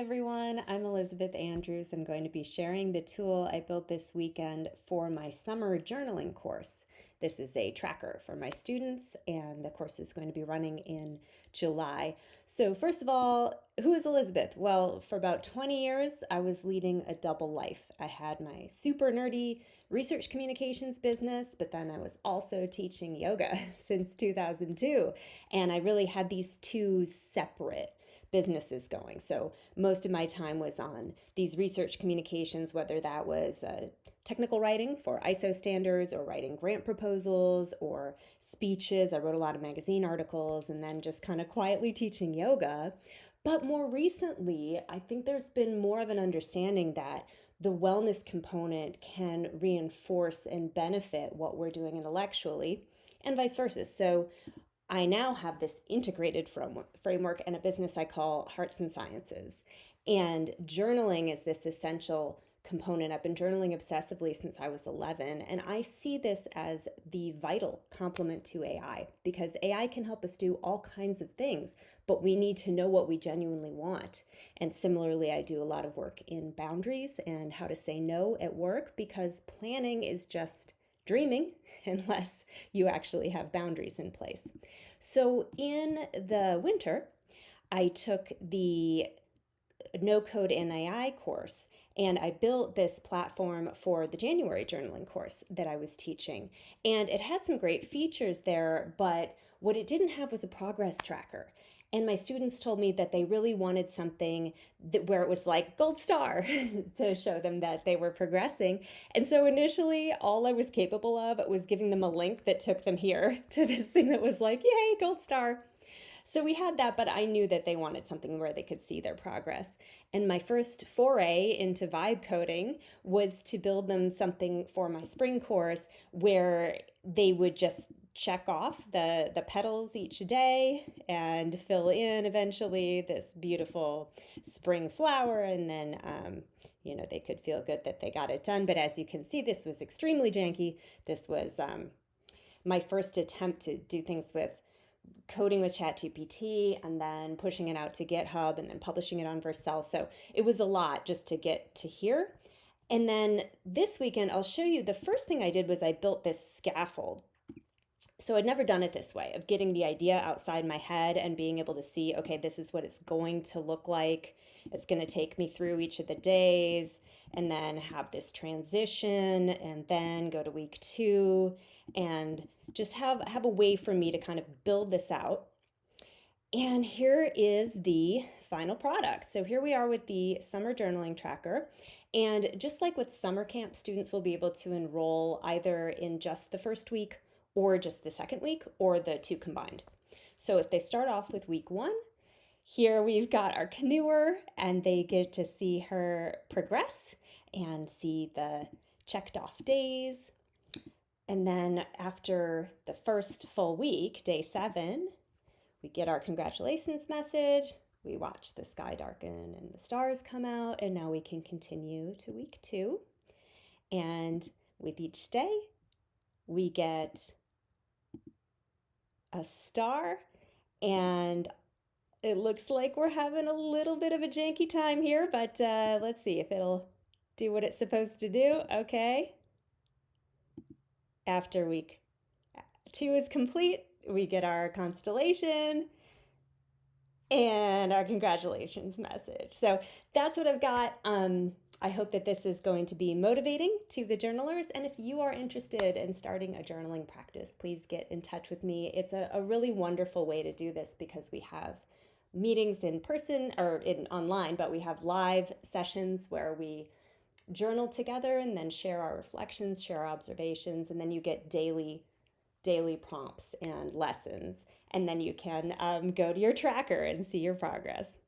everyone, I'm Elizabeth Andrews. I'm going to be sharing the tool I built this weekend for my summer journaling course. This is a tracker for my students, and the course is going to be running in July. So, first of all, who is Elizabeth? Well, for about 20 years, I was leading a double life. I had my super nerdy research communications business, but then I was also teaching yoga since 2002. And I really had these two separate businesses going. So most of my time was on these research communications, whether that was technical writing for ISO standards or writing grant proposals or speeches. I wrote a lot of magazine articles and then just kind of quietly teaching yoga. But more recently, I think there's been more of an understanding that the wellness component can reinforce and benefit what we're doing intellectually and vice versa. So I now have this integrated framework and a business I call Hearts and Sciences. And journaling is this essential component. I've been journaling obsessively since I was 11, and I see this as the vital complement to AI because AI can help us do all kinds of things, but we need to know what we genuinely want. And similarly, I do a lot of work in boundaries and how to say no at work because planning is just dreaming unless you actually have boundaries in place. So in the winter, I took the No Code in AI course and I built this platform for the January journaling course that I was teaching. And it had some great features there, but what it didn't have was a progress tracker. And my students told me that they really wanted something where it was like gold star to show them that they were progressing. And so initially, all I was capable of was giving them a link that took them here to this thing that was like, yay, gold star. So we had that, but I knew that they wanted something where they could see their progress. And my first foray into vibe coding was to build them something for my spring course where they would just check off the petals each day and fill in eventually this beautiful spring flower. And then, they could feel good that they got it done. But as you can see, this was extremely janky. This was my first attempt to do things with coding with ChatGPT and then pushing it out to GitHub and then publishing it on Vercel. So it was a lot just to get to here. And then this weekend, I'll show you the first thing I did was I built this scaffold. So I'd never done it this way of getting the idea outside my head and being able to see, okay, this is what it's going to look like. It's going to take me through each of the days and then have this transition and then go to week 2 and just have a way for me to kind of build this out. And here is the final product. So here we are with the summer journaling tracker. And just like with summer camp, students will be able to enroll either in just the first week or just the second week or the two combined. So if they start off with week 1, here we've got our canoer and they get to see her progress and see the checked off days. And then after the first full week, day 7, we get our congratulations message. We watch the sky darken and the stars come out, and now we can continue to week 2. And with each day, we get a star, and it looks like we're having a little bit of a janky time here, but let's see if it'll do what it's supposed to do. Okay. After week 2 is complete, we get our constellation and our congratulations message. So that's what I've got. I hope that this is going to be motivating to the journalers. And if you are interested in starting a journaling practice, please get in touch with me. It's a really wonderful way to do this because we have meetings in person or in online, but we have live sessions where we journal together and then share our reflections, share our observations, and then you get daily prompts and lessons. And then you can go to your tracker and see your progress.